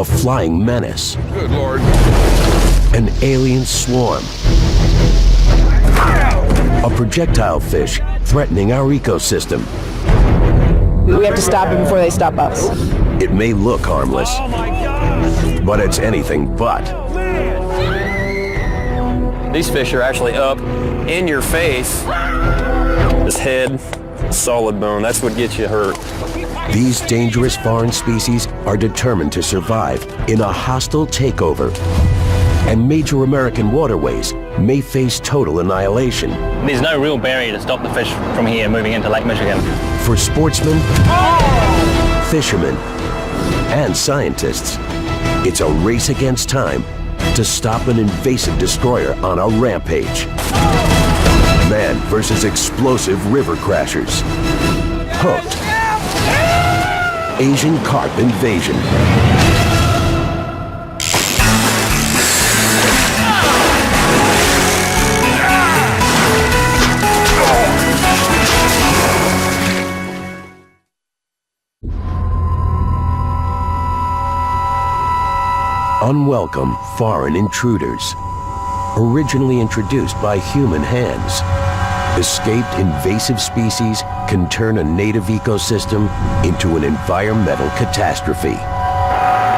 A flying menace. Good Lord. An alien swarm. A projectile fish threatening our ecosystem. We have to stop them before they stop us. It may look harmless, but it's anything but. These fish are actually up in your face. This head, solid bone, that's what gets you hurt. These dangerous foreign species are determined to survive in a hostile takeover. And major American waterways may face total annihilation. There's no real barrier to stop the fish from here moving into Lake Michigan. For sportsmen, fishermen, and scientists, it's a race against time to stop an invasive destroyer on a rampage. Man versus explosive river crashers. Hooked. Asian carp invasion. Unwelcome foreign intruders, originally introduced by human hands. Escaped invasive species can turn a native ecosystem into an environmental catastrophe.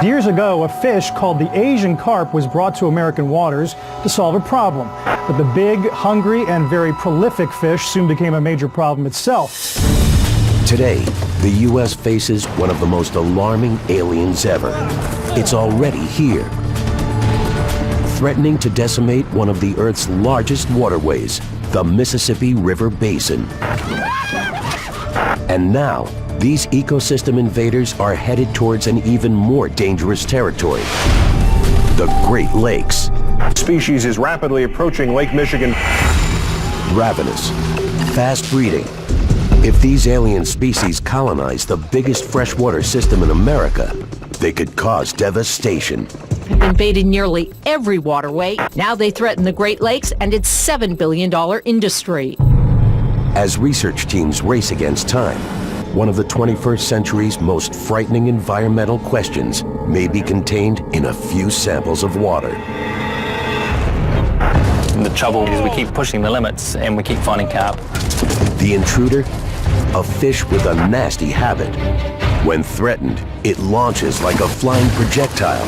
Years ago, a fish called the Asian carp was brought to American waters to solve a problem. But the big, hungry, and very prolific fish soon became a major problem itself. Today, the U.S. faces one of the most alarming aliens ever. It's already here, threatening to decimate one of the Earth's largest waterways, the Mississippi River Basin. And now, these ecosystem invaders are headed towards an even more dangerous territory, the Great Lakes. Species is rapidly approaching Lake Michigan. Ravenous, fast breeding. If these alien species colonize the biggest freshwater system in America, they could cause devastation. They've invaded nearly every waterway. Now they threaten the Great Lakes and its $7 billion industry. As research teams race against time, one of the 21st century's most frightening environmental questions may be contained in a few samples of water. And the trouble is we keep pushing the limits and we keep finding carp. The intruder? A fish with a nasty habit. When threatened, it launches like a flying projectile.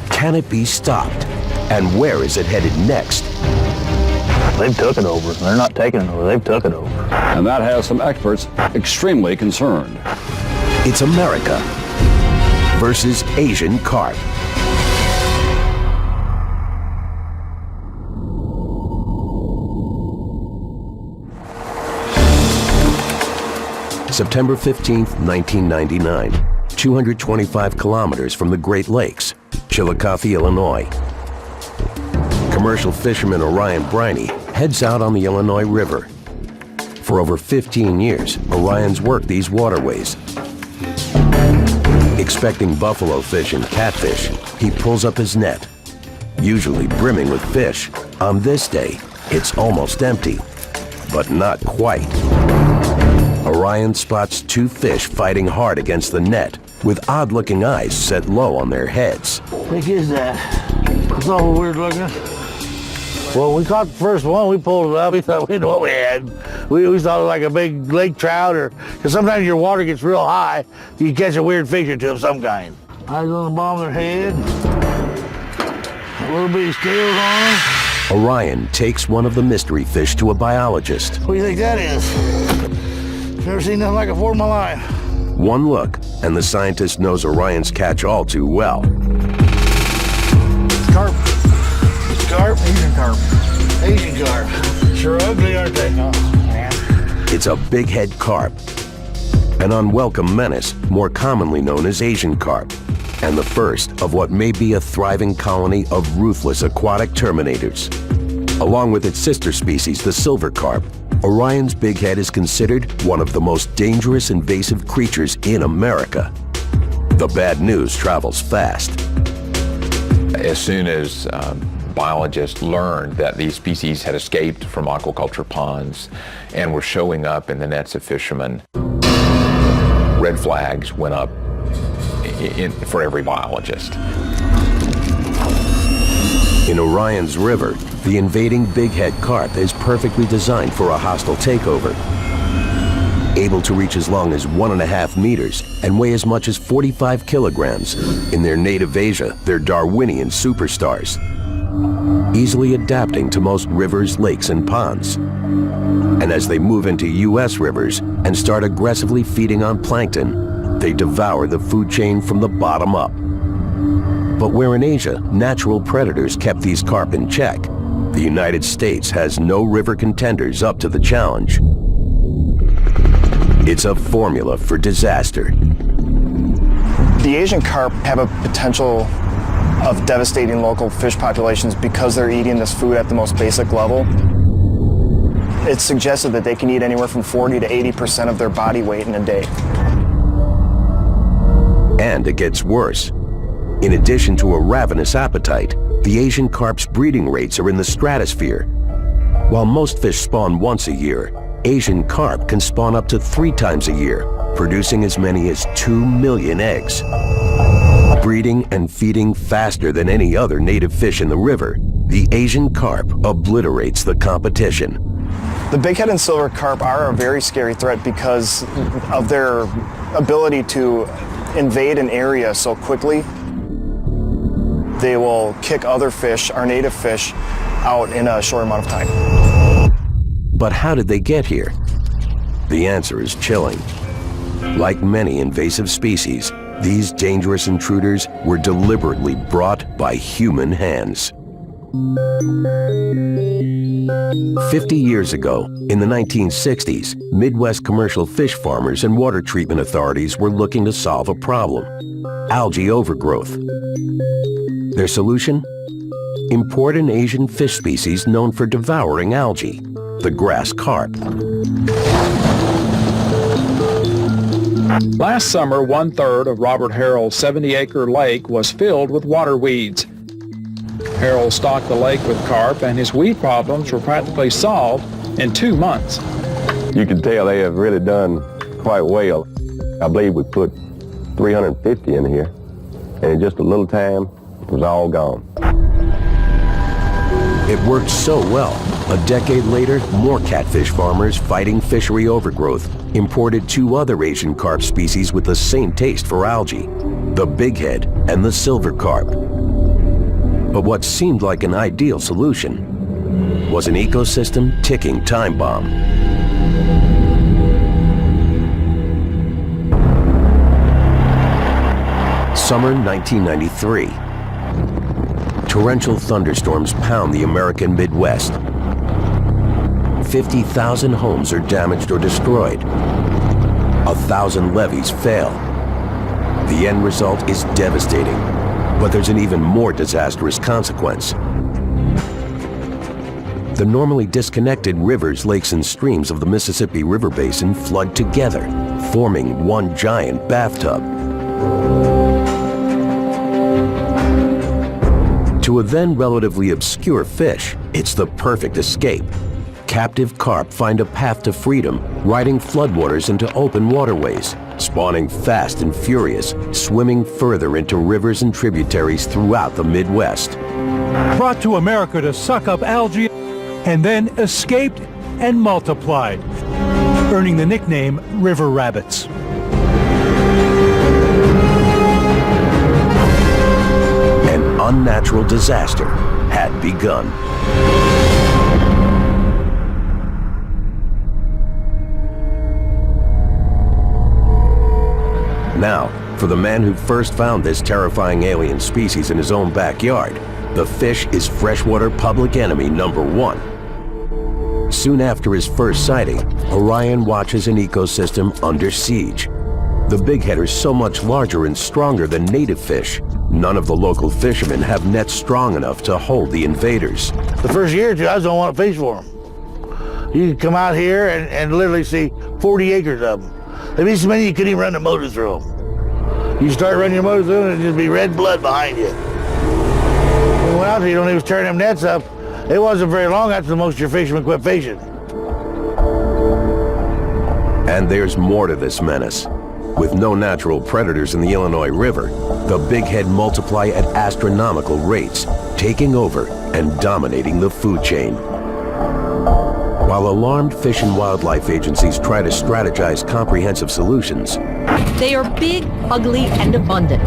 Can it be stopped? And where is it headed next? They've took it over. They're not taking it over. They've took it over. And that has some experts extremely concerned. It's America versus Asian carp. September 15th, 1999, 225 kilometers from the Great Lakes, Chillicothe, Illinois. Commercial fisherman Orion Briney heads out on the Illinois River. For over 15 years, Orion's worked these waterways. Expecting buffalo fish and catfish, he pulls up his net, usually brimming with fish. On this day, it's almost empty, but not quite. Orion spots two fish fighting hard against the net, with odd-looking eyes set low on their heads. What the heck is that? It's awful weird looking. Well, we caught the first one, we pulled it up, we thought we knew what we had. We thought it was like a big lake trout, or because sometimes your water gets real high, you catch a weird fish or two of some kind. Eyes on the bottom of their head, a little bitty scales on them. Orion takes one of the mystery fish to a biologist. What do you think that is? Never seen nothing like it before in my life. One look, and the scientist knows Orion's catch all too well. Carp. Carp. Asian carp. Asian carp. Sure ugly, aren't they? Oh, man. It's a big-head carp, an unwelcome menace more commonly known as Asian carp, and the first of what may be a thriving colony of ruthless aquatic terminators. Along with its sister species, the silver carp, Orion's big head is considered one of the most dangerous invasive creatures in America. The bad news travels fast. As soon as biologists learned that these species had escaped from aquaculture ponds and were showing up in the nets of fishermen, red flags went up for every biologist. In Orion's river, the invading bighead carp is perfectly designed for a hostile takeover. Able to reach as long as 1.5 meters and weigh as much as 45 kilograms. In their native Asia, they're Darwinian superstars, easily adapting to most rivers, lakes, and ponds. And as they move into U.S. rivers and start aggressively feeding on plankton, they devour the food chain from the bottom up. But where in Asia, natural predators kept these carp in check, the United States has no river contenders up to the challenge. It's a formula for disaster. The Asian carp have a potential of devastating local fish populations because they're eating this food at the most basic level. It's suggested that they can eat anywhere from 40 to 80% of their body weight in a day. And it gets worse. In addition to a ravenous appetite, the Asian carp's breeding rates are in the stratosphere. While most fish spawn once a year, Asian carp can spawn up to 3 times a year, producing as many as 2 million eggs. Breeding and feeding faster than any other native fish in the river, the Asian carp obliterates the competition. The bighead and silver carp are a very scary threat because of their ability to invade an area so quickly. They will kick other fish, our native fish, out in a short amount of time. But how did they get here? The answer is chilling. Like many invasive species, these dangerous intruders were deliberately brought by human hands. 50 years ago, in the 1960s, Midwest commercial fish farmers and water treatment authorities were looking to solve a problem: algae overgrowth. Their solution? Import an Asian fish species known for devouring algae, the grass carp. Last summer, 1/3 of Robert Harrell's 70-acre lake was filled with water weeds. Harrell stocked the lake with carp, and his weed problems were practically solved in 2 months. You can tell they have really done quite well. I believe we put 350 in here, and in just a little time, it was all gone. It worked so well, a decade later, more catfish farmers fighting fishery overgrowth imported 2 other Asian carp species with the same taste for algae, the bighead and the silver carp. But what seemed like an ideal solution was an ecosystem ticking time bomb. Summer 1993. Torrential thunderstorms pound the American Midwest. 50,000 homes are damaged or destroyed. 1,000 levees fail. The end result is devastating, but there's an even more disastrous consequence. The normally disconnected rivers, lakes, and streams of the Mississippi River Basin flood together, forming one giant bathtub. To a then relatively obscure fish, it's the perfect escape. Captive carp find a path to freedom, riding floodwaters into open waterways, spawning fast and furious, swimming further into rivers and tributaries throughout the Midwest. Brought to America to suck up algae and then escaped and multiplied, earning the nickname river rabbits. An unnatural disaster had begun. Now, for the man who first found this terrifying alien species in his own backyard, the fish is freshwater public enemy #1. Soon after his first sighting, Orion watches an ecosystem under siege. The bighead are so much larger and stronger than native fish, none of the local fishermen have nets strong enough to hold the invaders. The first year or two, I just don't want to fish for them. You can come out here and literally see 40 acres of them. There'd be so many you couldn't even run the motor through them. You start running your motor through them, and it'd just be red blood behind you. When we went out there, you don't even turn them nets up. It wasn't very long after most of your fishermen quit fishing. And there's more to this menace. With no natural predators in the Illinois River, the bighead multiply at astronomical rates, taking over and dominating the food chain. While alarmed fish and wildlife agencies try to strategize comprehensive solutions, They are big, ugly, and abundant.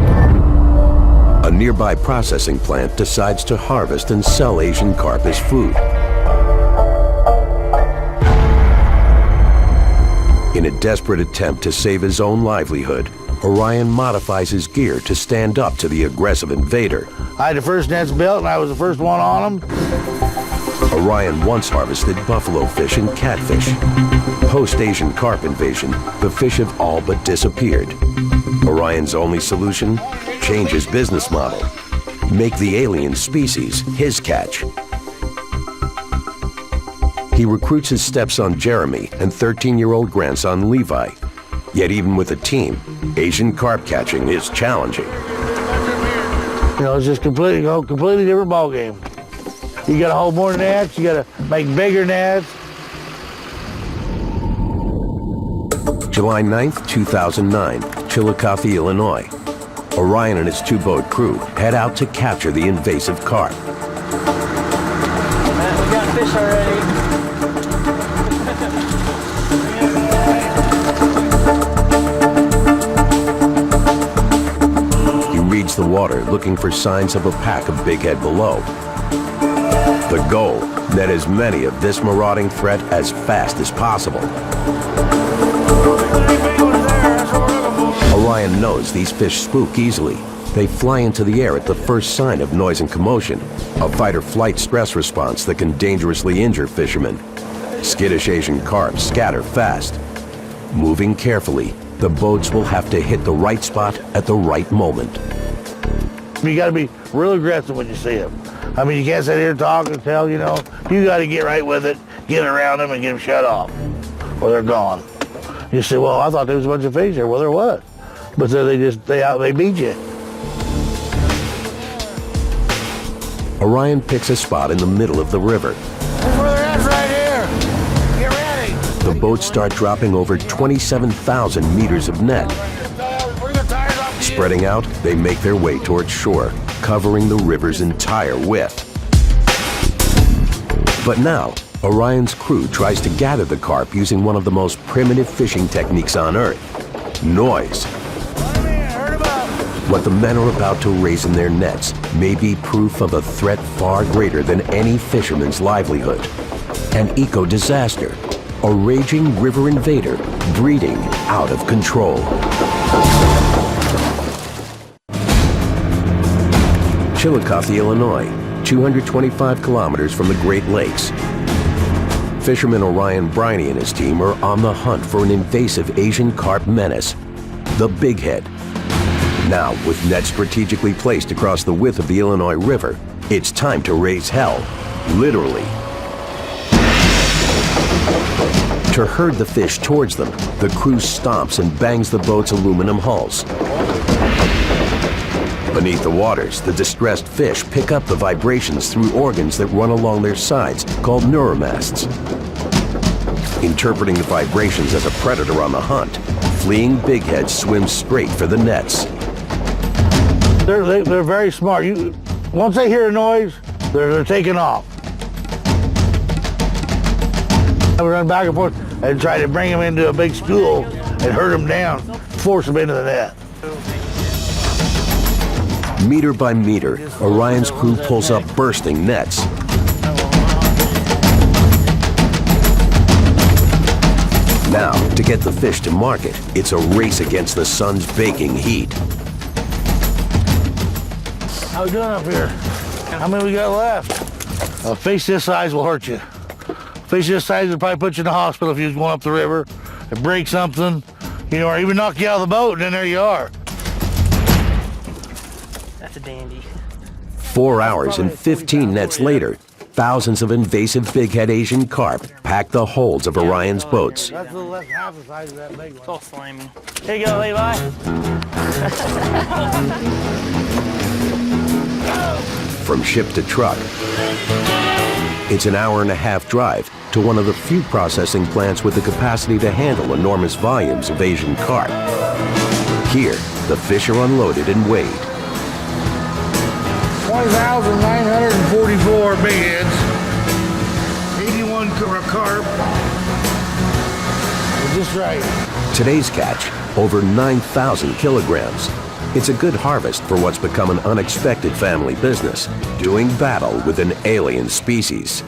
a nearby processing plant decides to harvest and sell Asian carp as food. In a desperate attempt to save his own livelihood, Orion modifies his gear to stand up to the aggressive invader. I had the first nets built and I was the first one on them. Orion once harvested buffalo fish and catfish. Post-Asian carp invasion, the fish have all but disappeared. Orion's only solution? Change his business model. Make the alien species his catch. He recruits his stepson Jeremy and 13-year-old grandson Levi. Yet even with a team, Asian carp catching is challenging. You know, it's just completely different ball game. You gotta hold more nets, you gotta make bigger nets. July 9th, 2009, Chillicothe, Illinois. Orion and his two-boat crew head out to capture the invasive carp. Man, we got fish already. He reads the water looking for signs of a pack of bighead below. The goal, net as many of this marauding threat as fast as possible. Orion knows these fish spook easily. They fly into the air at the first sign of noise and commotion, a fight-or-flight stress response that can dangerously injure fishermen. Skittish Asian carp scatter fast. Moving carefully, the boats will have to hit the right spot at the right moment. You gotta be real aggressive when you see them. I mean, you can't sit here and talk and tell, you know. You gotta get right with it, get around them and get them shut off, or they're gone. You say, well, I thought there was a bunch of fish there. Well, there was. But then they beat you. Orion picks a spot in the middle of the river. That's where they're at right here. Get ready. The boats start dropping over 27,000 meters of net. Spreading out, they make their way towards shore, covering the river's entire width. But now, Orion's crew tries to gather the carp using one of the most primitive fishing techniques on Earth: noise. What the men are about to raise in their nets may be proof of a threat far greater than any fisherman's livelihood. An eco-disaster, a raging river invader breeding out of control. Chillicothe, Illinois, 225 kilometers from the Great Lakes. Fisherman Orion Briney and his team are on the hunt for an invasive Asian carp menace, the bighead. Now, with nets strategically placed across the width of the Illinois River, it's time to raise hell, literally. To herd the fish towards them, the crew stomps and bangs the boat's aluminum hulls. Beneath the waters, the distressed fish pick up the vibrations through organs that run along their sides, called neuromasts. Interpreting the vibrations as a predator on the hunt, fleeing bigheads swim straight for the nets. They're very smart. Once they hear a noise, they're taking off. We run back and forth and try to bring them into a big school and herd them down, force them into the net. Meter by meter, Orion's crew pulls up bursting nets. Now, to get the fish to market, it's a race against the sun's baking heat. How we doing up here? How many we got left? A fish this size will hurt you. Fish this size would probably put you in the hospital if you was going up the river and break something, you know, or even knock you out of the boat, and then there you are. That's a dandy. 4 hours and 15 nets later, thousands of invasive bighead Asian carp pack the holds of Orion's boats. That's a little less than half the size of that big one. It's all slimy. Here you go, Levi. From ship to truck, It's an hour-and-a-half drive to one of the few processing plants with the capacity to handle enormous volumes of Asian carp. Here, the fish are unloaded and weighed. 20,944 big heads, 81 carp. Just right. Today's catch, over 9,000 kilograms. It's a good harvest for what's become an unexpected family business, doing battle with an alien species.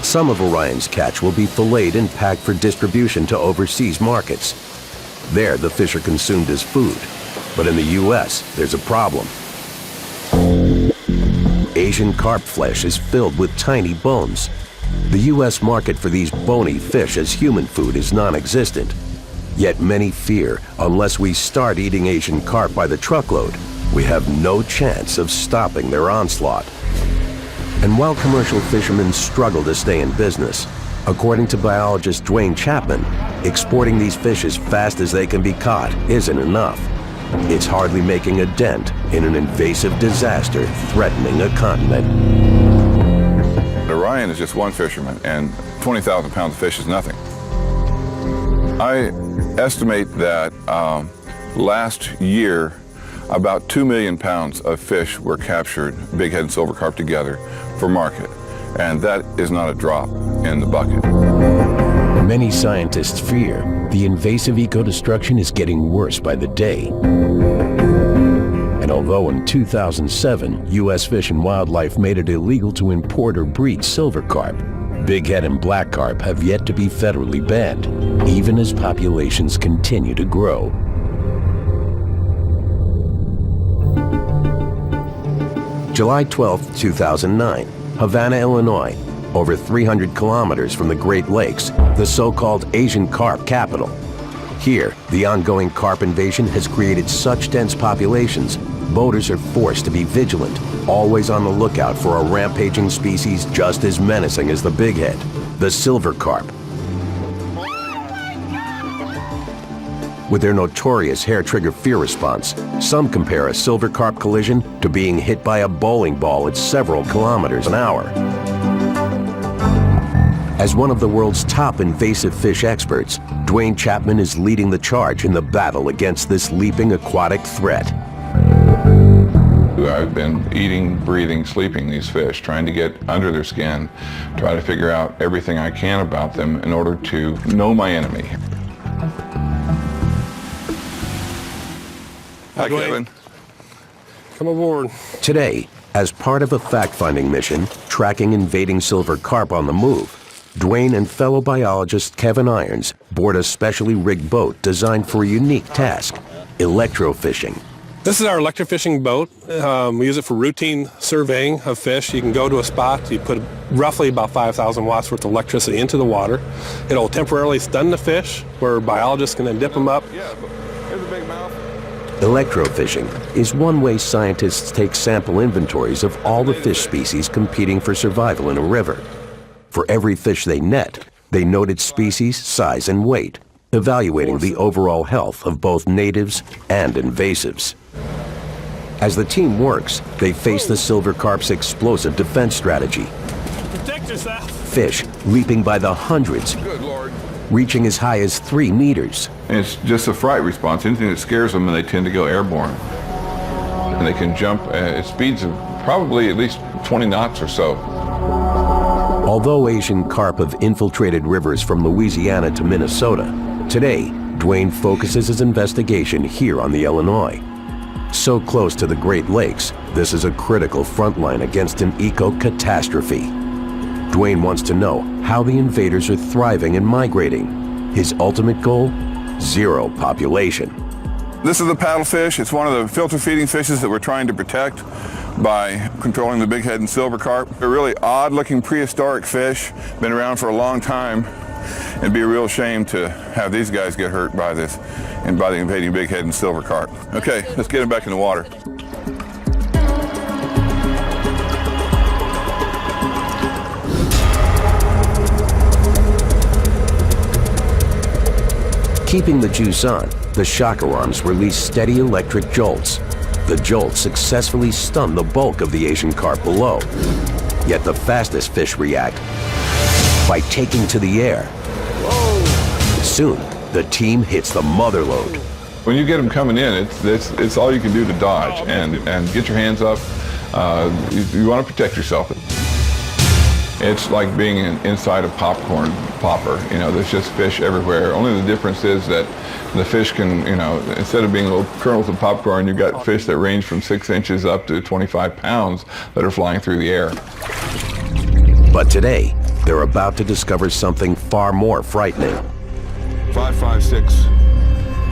Some of Orion's catch will be filleted and packed for distribution to overseas markets. There, the fish are consumed as food. But in the U.S., there's a problem. Asian carp flesh is filled with tiny bones. The U.S. market for these bony fish as human food is non-existent. Yet many fear, unless we start eating Asian carp by the truckload, we have no chance of stopping their onslaught. And while commercial fishermen struggle to stay in business, according to biologist Dwayne Chapman, exporting these fish as fast as they can be caught isn't enough. It's hardly making a dent in an invasive disaster threatening a continent. Orion is just one fisherman, and 20,000 pounds of fish is nothing. I estimate that last year, about 2 million pounds of fish were captured, bighead and silver carp together, for market. And that is not a drop in the bucket. Many scientists fear the invasive eco-destruction is getting worse by the day. And although in 2007, U.S. Fish and Wildlife made it illegal to import or breed silver carp, bighead and black carp have yet to be federally banned, even as populations continue to grow. July 12, 2009, Havana, Illinois, over 300 kilometers from the Great Lakes, the so-called Asian carp capital. Here, the ongoing carp invasion has created such dense populations, boaters are forced to be vigilant, always on the lookout for a rampaging species just as menacing as the bighead, the silver carp. With their notorious hair-trigger fear response, some compare a silver carp collision to being hit by a bowling ball at several kilometers an hour. As one of the world's top invasive fish experts, Dwayne Chapman is leading the charge in the battle against this leaping aquatic threat. I've been eating, breathing, sleeping these fish, trying to get under their skin, try to figure out everything I can about them in order to know my enemy. Hi, Kevin. Come aboard. Today, as part of a fact-finding mission tracking invading silver carp on the move, Dwayne and fellow biologist Kevin Irons board a specially rigged boat designed for a unique task, electrofishing. This is our electrofishing boat. We use it for routine surveying of fish. You can go to a spot, you put roughly about 5,000 watts worth of electricity into the water. It'll temporarily stun the fish, where biologists can then dip them up. Yeah, here's a big mouth. Electrofishing is one way scientists take sample inventories of all the fish species competing for survival in a river. For every fish they net, they note its species, size, and weight, evaluating the overall health of both natives and invasives. As the team works, they face the silver carp's explosive defense strategy. Protect yourself. Fish leaping by the hundreds, reaching as high as 3 meters. And it's just a fright response. Anything that scares them, and they tend to go airborne. And they can jump at speeds of probably at least 20 knots or so. Although Asian carp have infiltrated rivers from Louisiana to Minnesota, today, Dwayne focuses his investigation here on the Illinois. So close to the Great Lakes, this is a critical front line against an eco-catastrophe. Dwayne wants to know how the invaders are thriving and migrating. His ultimate goal? Zero population. This is the paddlefish. It's one of the filter feeding fishes that we're trying to protect by controlling the bighead and silver carp. They're really odd-looking prehistoric fish, been around for a long time, and it'd be a real shame to have these guys get hurt by this and by the invading bighead and silver carp. Okay, let's get them back in the water. Keeping the juice on, the shocker arms release steady electric jolts. The jolts successfully stun the bulk of the Asian carp below. Yet the fastest fish react by taking to the air. Soon, the team hits the mother lode. When you get them coming in, it's all you can do to dodge and get your hands up. You want to protect yourself. It's like being inside a popcorn popper. You know, there's just fish everywhere. Only the difference is that the fish can, you know, instead of being little kernels of popcorn, you've got fish that range from 6 inches up to 25 pounds that are flying through the air. But today, they're about to discover something far more frightening. 556.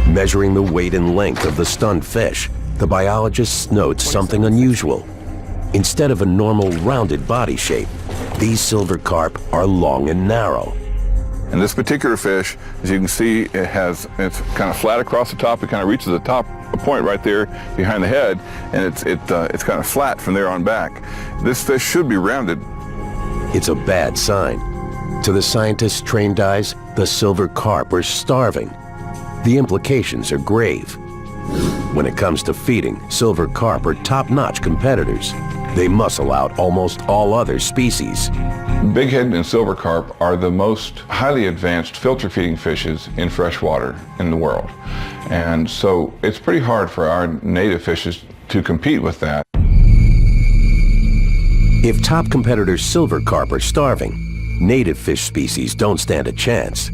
Measuring the weight and length of the stunned fish, the biologists note something unusual. Instead of a normal rounded body shape, these silver carp are long and narrow. And this particular fish, as you can see, it's kind of flat across the top. It kind of reaches the top, a point right there behind the head, and it's kind of flat from there on back. This fish should be rounded. It's a bad sign. To the scientists' trained eyes, the silver carp are starving. The implications are grave. When it comes to feeding, silver carp are top-notch competitors. They muscle out almost all other species. Bighead and silver carp are the most highly advanced filter-feeding fishes in freshwater in the world. And so it's pretty hard for our native fishes to compete with that. If top competitor silver carp are starving, native fish species don't stand a chance.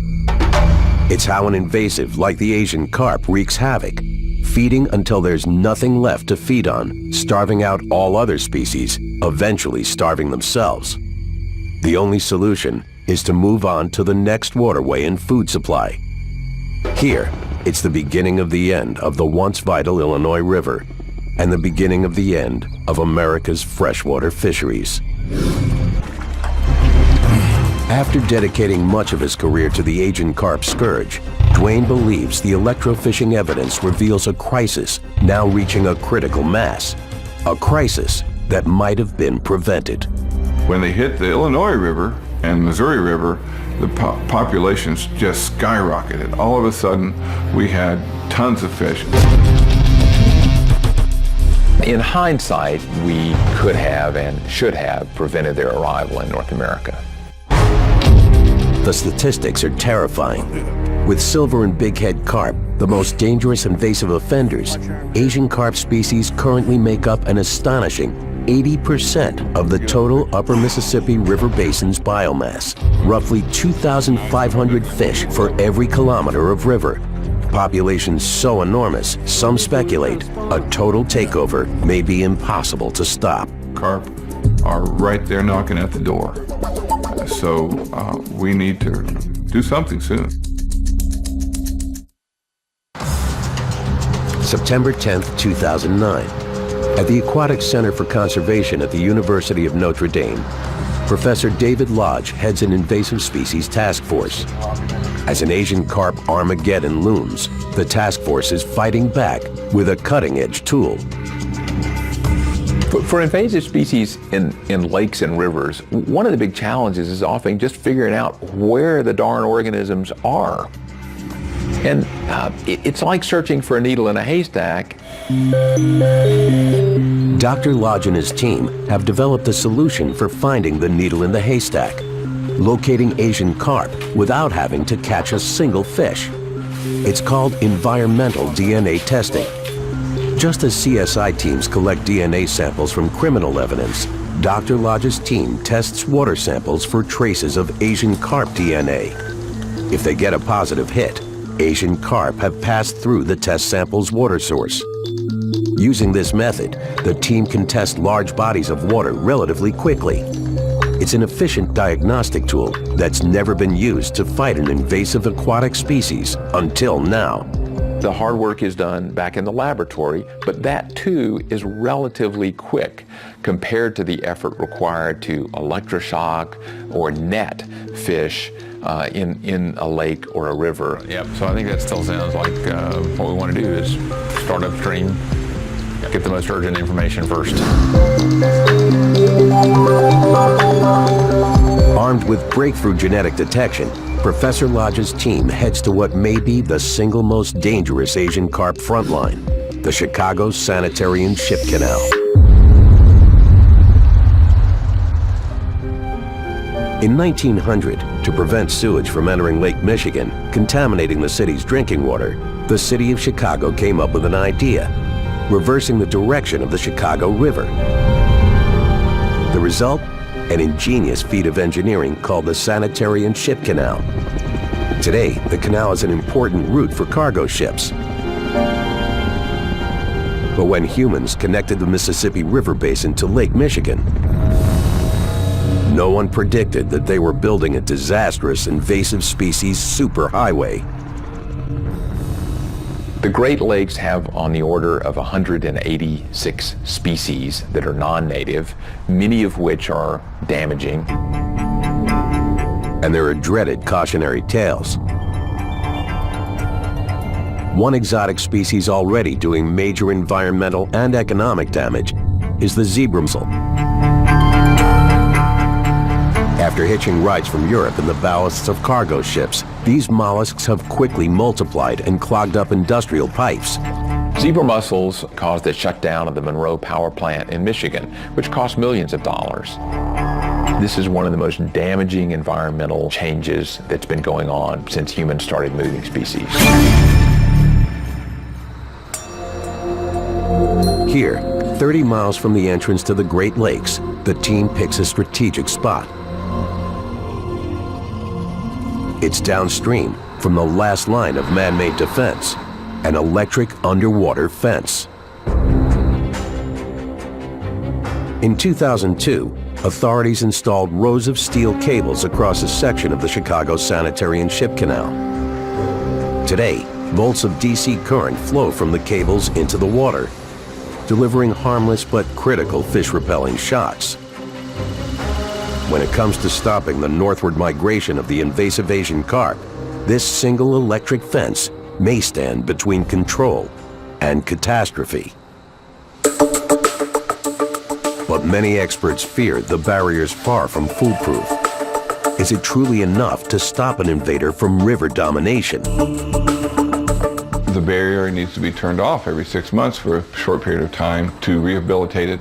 It's how an invasive like the Asian carp wreaks havoc, feeding until there's nothing left to feed on, starving out all other species, eventually starving themselves. The only solution is to move on to the next waterway in food supply. Here, it's the beginning of the end of the once vital Illinois River and the beginning of the end of America's freshwater fisheries. After dedicating much of his career to the Asian carp scourge, Dwayne believes the electrofishing evidence reveals a crisis now reaching a critical mass. A crisis that might have been prevented. When they hit the Illinois River and Missouri River, the populations just skyrocketed. All of a sudden, we had tons of fish. In hindsight, we could have and should have prevented their arrival in North America. The statistics are terrifying. With silver and bighead carp, the most dangerous invasive offenders, Asian carp species currently make up an astonishing 80% of the total upper Mississippi River Basin's biomass, roughly 2,500 fish for every kilometer of river. Populations so enormous, some speculate a total takeover may be impossible to stop. Carp are right there knocking at the door. So we need to do something soon. September 10th, 2009. At the Aquatic Center for Conservation at the University of Notre Dame, Professor David Lodge heads an invasive species task force. As an Asian carp Armageddon looms, the task force is fighting back with a cutting-edge tool. For invasive species in lakes and rivers, one of the big challenges is often just figuring out where the darn organisms are. And it's like searching for a needle in a haystack. Dr. Lodge and his team have developed a solution for finding the needle in the haystack, locating Asian carp without having to catch a single fish. It's called environmental DNA testing. Just as CSI teams collect DNA samples from criminal evidence, Dr. Lodge's team tests water samples for traces of Asian carp DNA. If they get a positive hit, Asian carp have passed through the test sample's water source. Using this method, the team can test large bodies of water relatively quickly. It's an efficient diagnostic tool that's never been used to fight an invasive aquatic species until now. The hard work is done back in the laboratory, but that too is relatively quick compared to the effort required to electroshock or net fish in a lake or a river. Yep, so I think that still sounds like what we want to do is start upstream, get the most urgent information first. Armed with breakthrough genetic detection, Professor Lodge's team heads to what may be the single most dangerous Asian carp frontline, the Chicago Sanitary and Ship Canal. In 1900, to prevent sewage from entering Lake Michigan, contaminating the city's drinking water, the city of Chicago came up with an idea, reversing the direction of the Chicago River. The result? An ingenious feat of engineering called the Sanitary and Ship Canal. Today, the canal is an important route for cargo ships. But when humans connected the Mississippi River Basin to Lake Michigan, no one predicted that they were building a disastrous invasive species superhighway. The Great Lakes have on the order of 186 species that are non-native, many of which are damaging. And there are dreaded cautionary tales. One exotic species already doing major environmental and economic damage is the zebra mussel. After hitching rides from Europe in the ballasts of cargo ships, these mollusks have quickly multiplied and clogged up industrial pipes. Zebra mussels caused the shutdown of the Monroe Power Plant in Michigan, which cost millions of dollars. This is one of the most damaging environmental changes that's been going on since humans started moving species. Here, 30 miles from the entrance to the Great Lakes, the team picks a strategic spot. It's downstream from the last line of man-made defense, an electric underwater fence. In 2002, authorities installed rows of steel cables across a section of the Chicago Sanitary and Ship Canal. Today, volts of DC current flow from the cables into the water, delivering harmless but critical fish-repelling shots. When it comes to stopping the northward migration of the invasive Asian carp, this single electric fence may stand between control and catastrophe. But many experts fear the barrier's far from foolproof. Is it truly enough to stop an invader from river domination? The barrier needs to be turned off every 6 months for a short period of time to rehabilitate it.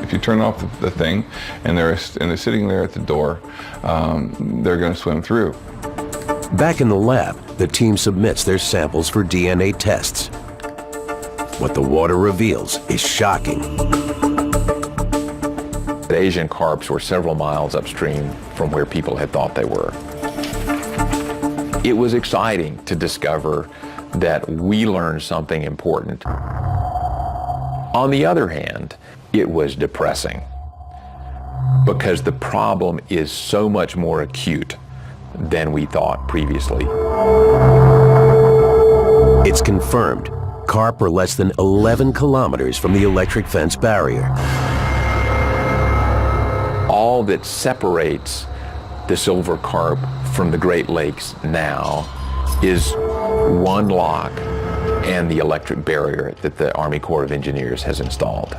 If you turn off the thing and they're sitting there at the door, they're going to swim through. Back in the lab, the team submits their samples for DNA tests. What the water reveals is shocking. The Asian carps were several miles upstream from where people had thought they were. It was exciting to discover that we learned something important. On the other hand, it was depressing because the problem is so much more acute than we thought previously. It's confirmed. Carp are less than 11 kilometers from the electric fence barrier. All that separates the silver carp from the Great Lakes now is one lock and the electric barrier that the Army Corps of Engineers has installed.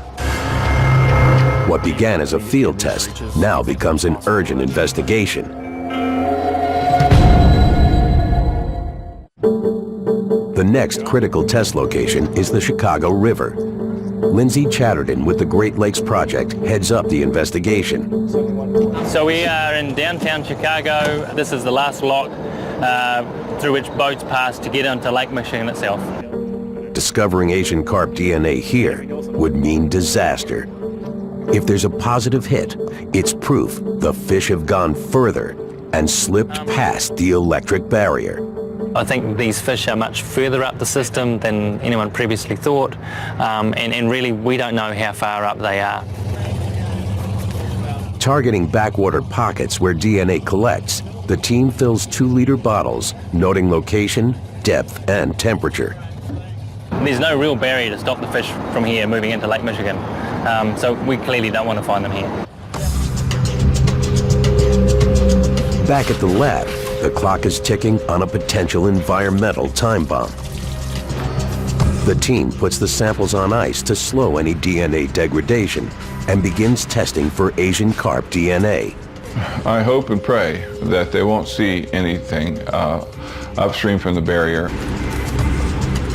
What began as a field test now becomes an urgent investigation. The next critical test location is the Chicago River. Lindsay Chatterton with the Great Lakes Project heads up the investigation. So we are in downtown Chicago. This is the last lock through which boats pass to get onto Lake Michigan itself. Discovering Asian carp DNA here would mean disaster. If there's a positive hit, it's proof the fish have gone further and slipped past the electric barrier. I think these fish are much further up the system than anyone previously thought, and really we don't know how far up they are. Targeting backwater pockets where DNA collects, the team fills 2-liter bottles, noting location, depth, and temperature. There's no real barrier to stop the fish from here moving into Lake Michigan, so we clearly don't want to find them here. Back at the lab, the clock is ticking on a potential environmental time bomb. The team puts the samples on ice to slow any DNA degradation and begins testing for Asian carp DNA. I hope and pray that they won't see anything upstream from the barrier.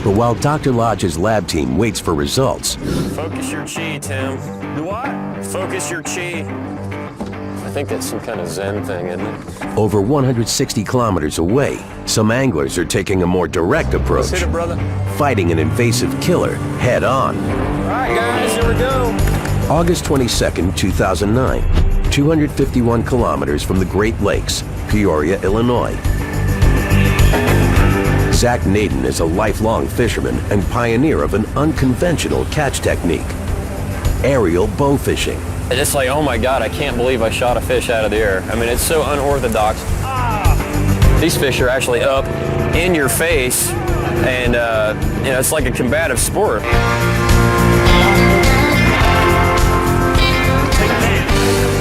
But while Dr. Lodge's lab team waits for results, Focus your chi, Tim. Do what? Focus your chi. I think that's some kind of Zen thing, isn't it? Over 160 kilometers away, some anglers are taking a more direct approach, Let's hit it, brother. fighting an invasive killer head on. All right, guys, here we go. August 22nd, 2009, 251 kilometers from the Great Lakes, Peoria, Illinois. Zach Naden is a lifelong fisherman and pioneer of an unconventional catch technique, aerial bow fishing. It's like, oh my God, I can't believe I shot a fish out of the air. I mean, it's so unorthodox. These fish are actually up in your face, and you know, it's like a combative sport.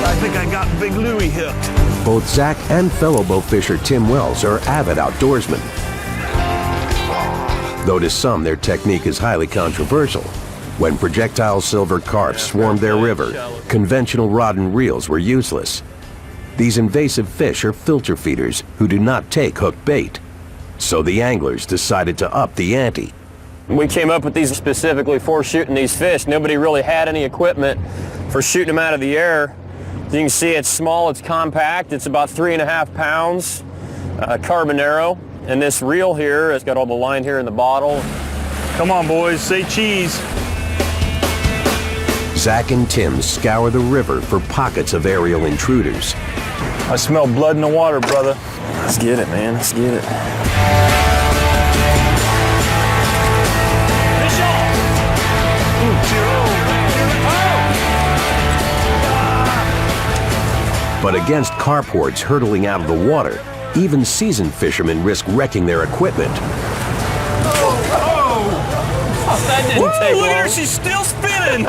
I think I got Big Louie hooked. Both Zach and fellow bow fisher Tim Wells are avid outdoorsmen. Though to some their technique is highly controversial. When projectile silver carp swarmed their river, conventional rod and reels were useless. These invasive fish are filter feeders who do not take hook bait. So the anglers decided to up the ante. We came up with these specifically for shooting these fish. Nobody really had any equipment for shooting them out of the air. As you can see, it's small, it's compact, it's about 3.5 pounds, carbonero. And this reel here, it's got all the line here in the bottle. Come on, boys, say cheese. Zach and Tim scour the river for pockets of aerial intruders. I smell blood in the water, brother. Let's get it, man, let's get it. Fish off! But against carp hordes hurtling out of the water, even seasoned fishermen risk wrecking their equipment. That didn't take Look long. at her, she's still spinning!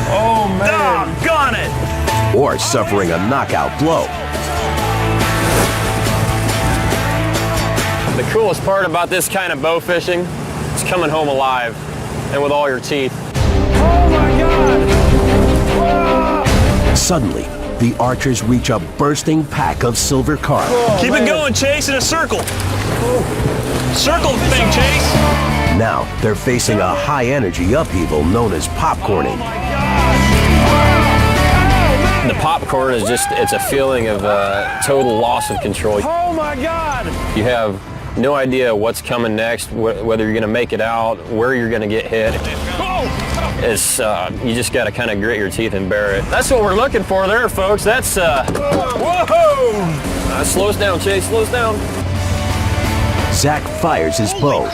Oh, man. Doggone it! Or suffering a knockout blow. The coolest part about this kind of bow fishing is coming home alive and with all your teeth. Oh, my God! Suddenly, the archers reach a bursting pack of silver carp. Keep it going, Chase, in a circle. Circle the thing, Chase. Now, they're facing a high-energy upheaval known as popcorning. The popcorn is just, it's a feeling of total loss of control. Oh, my God! You have no idea what's coming next, whether you're going to make it out, where you're going to get hit. It's, you just got to kind of grit your teeth and bear it. That's what we're looking for there, folks. That's, whoa! Slow us down, Chase, slow us down. Zach fires his bow.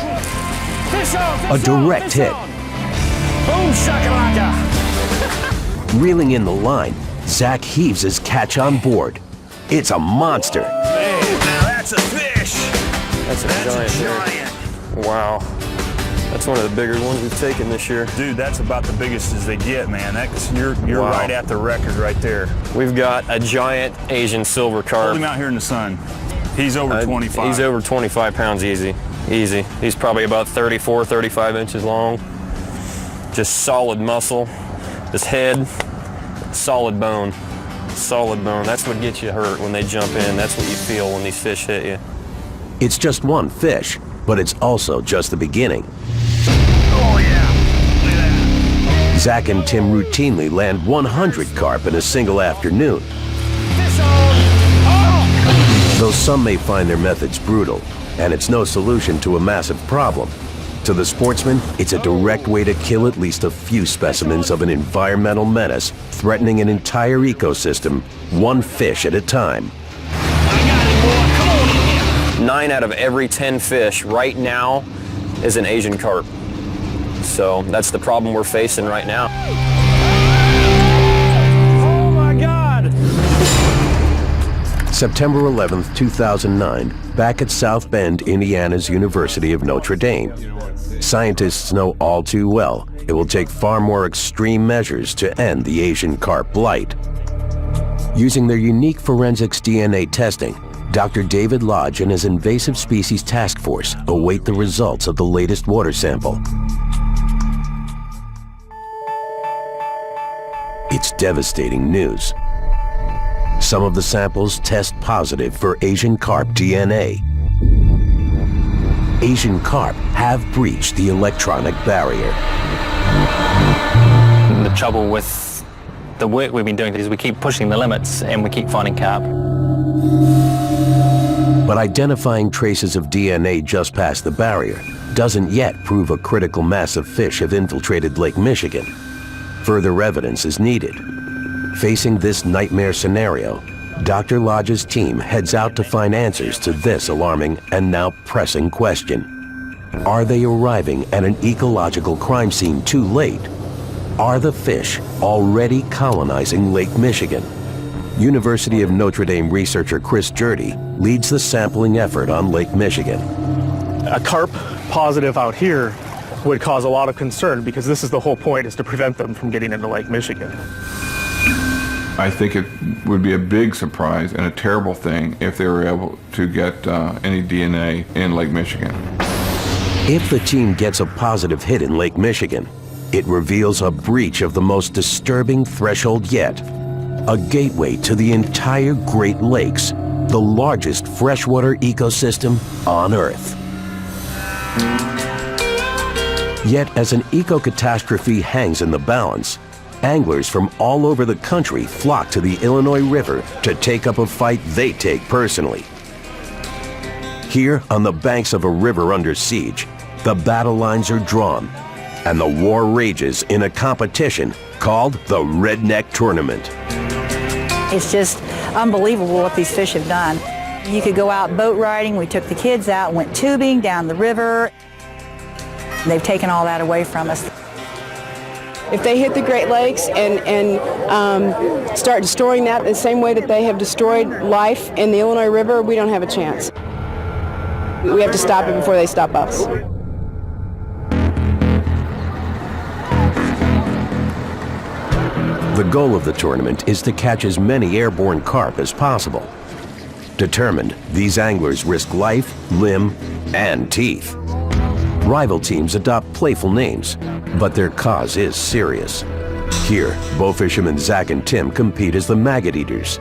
A direct hit. Boom, shakalaka! Reeling in the line, Zach heaves his catch on board. It's a monster. Hey, now that's a fish! That's a giant. Wow. That's one of the bigger ones we've taken this year. Dude, that's about the biggest as they get, man. You're Wow. right at the record right there. We've got a giant Asian silver carp. Hold him out here in the sun. He's over 25. He's over 25 pounds easy. Easy. He's probably about 34, 35 inches long. Just solid muscle. His head, solid bone. Solid bone. That's what gets you hurt when they jump in. That's what you feel when these fish hit you. It's just one fish, but it's also just the beginning. Oh, yeah. Look at that. Zach and Tim routinely land 100 carp in a single afternoon. Fish on! Oh! Though some may find their methods brutal, and it's no solution to a massive problem. To the sportsman, it's a direct way to kill at least a few specimens of an environmental menace threatening an entire ecosystem, one fish at a time. 9 out of every 10 fish right now is an Asian carp. So that's the problem we're facing right now. Oh my God! September 11th, 2009, back at South Bend, Indiana's University of Notre Dame. Scientists know all too well it will take far more extreme measures to end the Asian carp blight. Using their unique forensics DNA testing, Dr. David Lodge and his Invasive Species Task Force await the results of the latest water sample. It's devastating news. Some of the samples test positive for Asian carp DNA. Asian carp have breached the electronic barrier. The trouble with The work we've been doing is we keep pushing the limits and we keep finding carp. But identifying traces of DNA just past the barrier doesn't yet prove a critical mass of fish have infiltrated Lake Michigan. Further evidence is needed. Facing this nightmare scenario, Dr. Lodge's team heads out to find answers to this alarming and now pressing question. Are they arriving at an ecological crime scene too late? Are the fish already colonizing Lake Michigan? University of Notre Dame researcher Chris Jurdy leads the sampling effort on Lake Michigan. A carp positive out here would cause a lot of concern because this is the whole point, is to prevent them from getting into Lake Michigan. I think it would be a big surprise and a terrible thing if they were able to get any DNA in Lake Michigan. If the team gets a positive hit in Lake Michigan, it reveals a breach of the most disturbing threshold yet, a gateway to the entire Great Lakes, the largest freshwater ecosystem on Earth. Yet as an eco-catastrophe hangs in the balance, anglers from all over the country flock to the Illinois River to take up a fight they take personally. Here, on the banks of a river under siege, the battle lines are drawn, and the war rages in a competition called the Redneck Tournament. It's just unbelievable what these fish have done. You could go out boat riding. We took the kids out, went tubing down the river. They've taken all that away from us. If they hit the Great Lakes and start destroying that the same way that they have destroyed life in the Illinois River, we don't have a chance. We have to stop it before they stop us. The goal of the tournament is to catch as many airborne carp as possible. Determined, these anglers risk life, limb, and teeth. Rival teams adopt playful names, but their cause is serious. Here, bow fishermen Zach and Tim compete as the maggot eaters.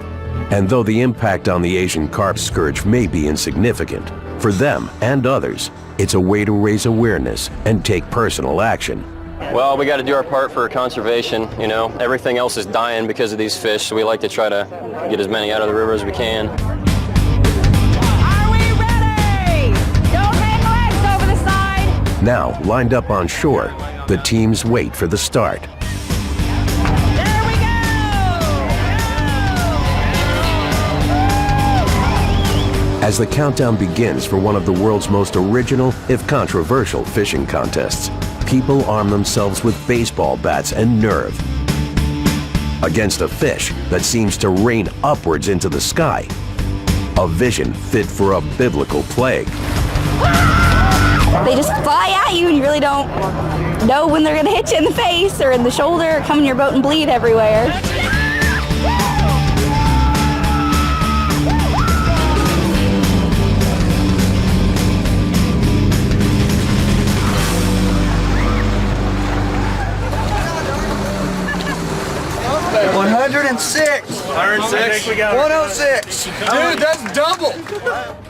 And though the impact on the Asian carp scourge may be insignificant, for them and others, it's a way to raise awareness and take personal action. Well, we got to do our part for conservation, you know. Everything else is dying because of these fish, so we like to try to get as many out of the river as we can. Are we ready? Don't hang legs over the side. Now, lined up on shore, the teams wait for the start. There we go! As the countdown begins for one of the world's most original, if controversial, fishing contests, people arm themselves with baseball bats and nerve against a fish that seems to rain upwards into the sky. A vision fit for a biblical plague. They just fly at you and you really don't know when they're going to hit you in the face or in the shoulder or come in your boat and bleed everywhere. $106. 106. Dude, that's double.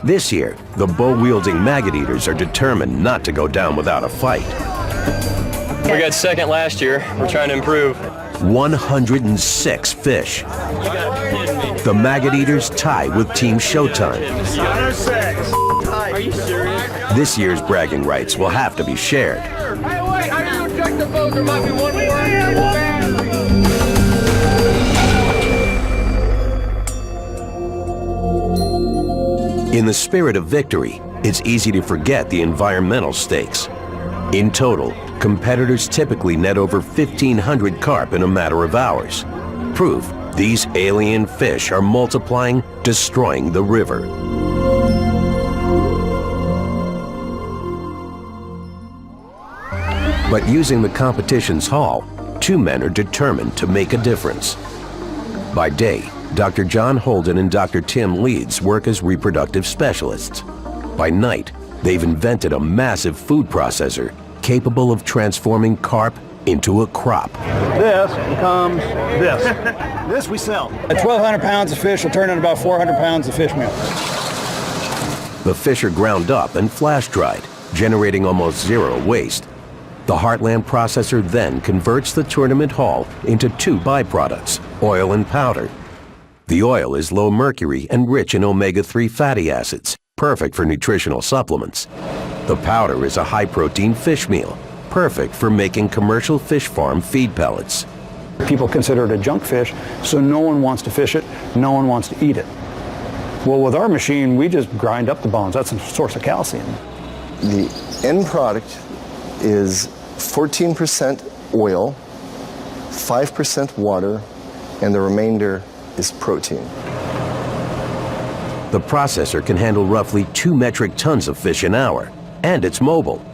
This year, the bow-wielding maggot eaters are determined not to go down without a fight. We got second last year. We're trying to improve. 106 fish. The maggot eaters tie with Team Showtime. 106. Are you serious? This year's bragging rights will have to be shared. Hey, wait, how do you check the boat? There might be one more. In the spirit of victory, it's easy to forget the environmental stakes. In total, competitors typically net over 1,500 carp in a matter of hours. Proof these alien fish are multiplying, destroying the river. But using the competition's haul, two men are determined to make a difference. By day, Dr. John Holden and Dr. Tim Leeds work as reproductive specialists. By night, they've invented a massive food processor capable of transforming carp into a crop. This becomes this. This we sell. At 1,200 pounds of fish will turn into about 400 pounds of fish meal. The fish are ground up and flash dried, generating almost zero waste. The Heartland processor then converts the tournament haul into two byproducts, oil and powder. The oil is low mercury and rich in omega-3 fatty acids, perfect for nutritional supplements. The powder is a high-protein fish meal, perfect for making commercial fish farm feed pellets. People consider it a junk fish, so no one wants to fish it, no one wants to eat it. Well, with our machine, we just grind up the bones. That's a source of calcium. The end product is 14% oil, 5% water, and the remainder is protein. The processor can handle roughly 2 metric tons of fish an hour, and it's mobile.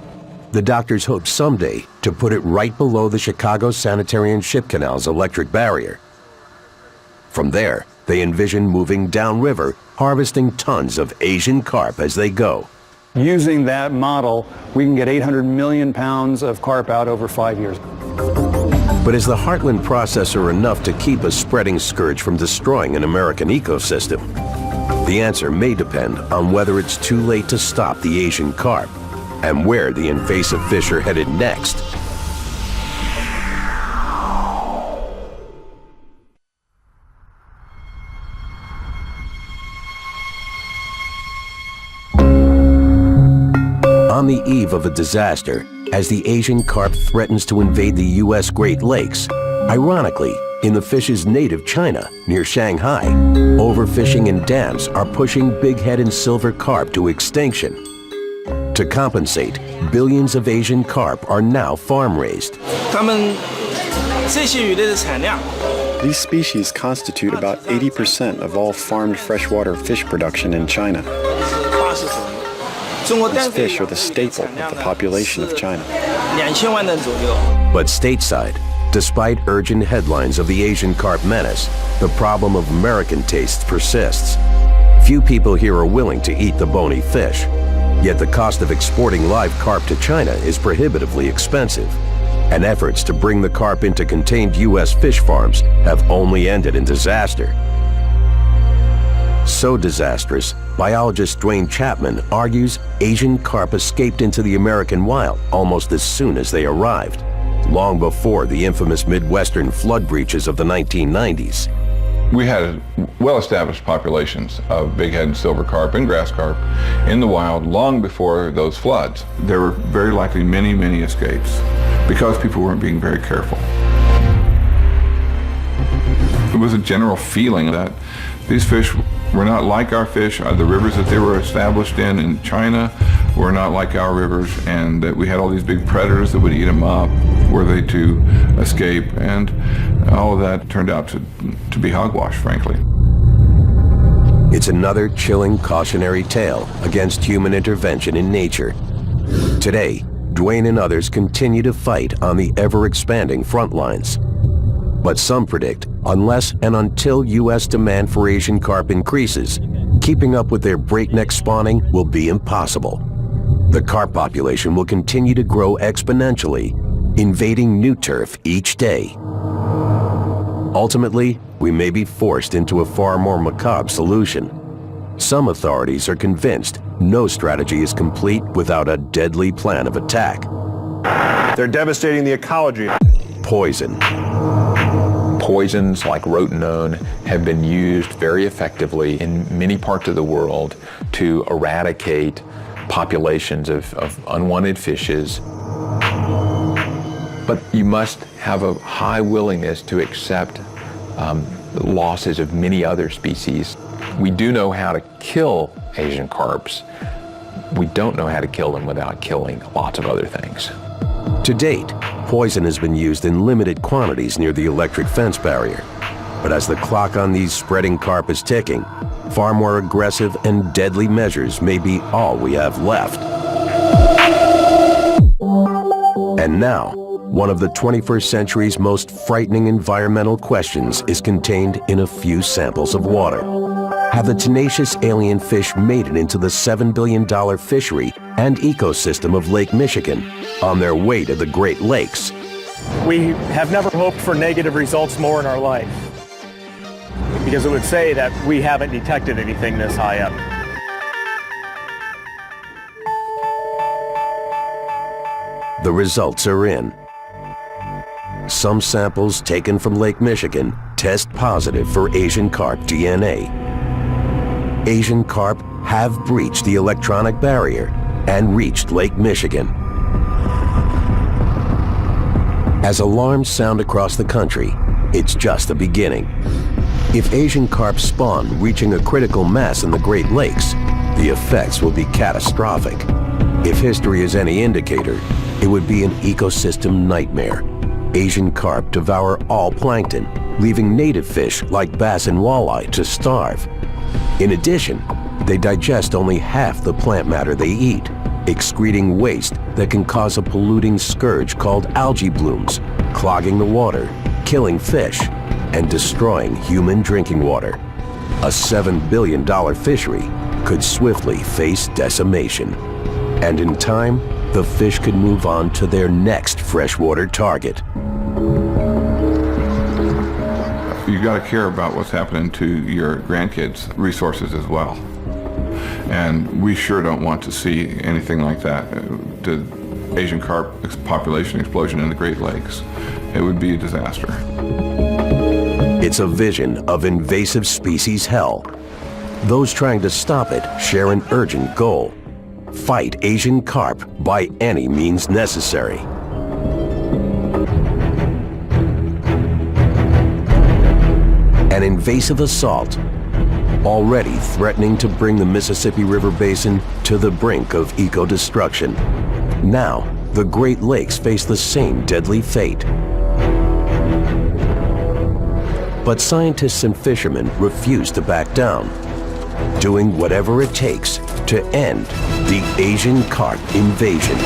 The doctors hope someday to put it right below the Chicago Sanitary and Ship Canal's electric barrier. From there, they envision moving downriver, harvesting tons of Asian carp as they go. Using that model, we can get 800 million pounds of carp out over 5 years. But is the Heartland processor enough to keep a spreading scourge from destroying an American ecosystem? The answer may depend on whether it's too late to stop the Asian carp and where the invasive fish are headed next. On the eve of a disaster, as the Asian carp threatens to invade the U.S. Great Lakes, ironically, in the fish's native China, near Shanghai, overfishing in dams are pushing bighead and silver carp to extinction. To compensate, billions of Asian carp are now farm-raised. These species constitute about 80% of all farmed freshwater fish production in China. These fish are the staple of the population of China. But stateside, despite urgent headlines of the Asian carp menace, the problem of American tastes persists. Few people here are willing to eat the bony fish. Yet the cost of exporting live carp to China is prohibitively expensive, and efforts to bring the carp into contained U.S. fish farms have only ended in disaster. So disastrous, biologist Dwayne Chapman argues Asian carp escaped into the American wild almost as soon as they arrived, long before the infamous Midwestern flood breaches of the 1990s. We had well-established populations of bighead and silver carp and grass carp in the wild long before those floods. There were very likely many, many escapes because people weren't being very careful. It was a general feeling that these fish were not like our fish. The rivers that they were established in China were not like our rivers, and that we had all these big predators that would eat them up were they to escape, and all of that turned out to be hogwash, frankly. It's another chilling cautionary tale against human intervention in nature. Today, Dwayne and others continue to fight on the ever-expanding front lines. But some predict, unless and until U.S. demand for Asian carp increases, keeping up with their breakneck spawning will be impossible. The carp population will continue to grow exponentially, invading new turf each day. Ultimately, we may be forced into a far more macabre solution. Some authorities are convinced no strategy is complete without a deadly plan of attack. They're devastating the ecology. Poison. Poisons like rotenone have been used very effectively in many parts of the world to eradicate populations of unwanted fishes. But you must have a high willingness to accept losses of many other species. We do know how to kill Asian carps. We don't know how to kill them without killing lots of other things. To date, poison has been used in limited quantities near the electric fence barrier. But as the clock on these spreading carp is ticking, far more aggressive and deadly measures may be all we have left. And now, one of the 21st century's most frightening environmental questions is contained in a few samples of water. Have the tenacious alien fish made it into the $7 billion fishery and ecosystem of Lake Michigan on their way to the Great Lakes? We have never hoped for negative results more in our life, because it would say that we haven't detected anything this high up. the results are in. Some samples taken from Lake Michigan test positive for Asian carp DNA. Asian carp have breached the electronic barrier and reached Lake Michigan. As alarms sound across the country, it's just the beginning. If Asian carp spawn reaching a critical mass in the Great Lakes, the effects will be catastrophic. If history is any indicator, it would be an ecosystem nightmare. Asian carp devour all plankton, leaving native fish like bass and walleye to starve. In addition, they digest only half the plant matter they eat, excreting waste that can cause a polluting scourge called algae blooms, clogging the water, killing fish, and destroying human drinking water. A $7 billion fishery could swiftly face decimation. And in time, the fish could move on to their next freshwater target. You got to care about what's happening to your grandkids' resources as well. And we sure don't want to see anything like that. The Asian carp population explosion in the Great Lakes. It would be a disaster. It's a vision of invasive species hell. Those trying to stop it share an urgent goal: fight Asian carp by any means necessary. An invasive assault already threatening to bring the Mississippi River Basin to the brink of eco-destruction. Now, the Great Lakes face the same deadly fate. But scientists and fishermen refuse to back down, doing whatever it takes to end the Asian carp invasion.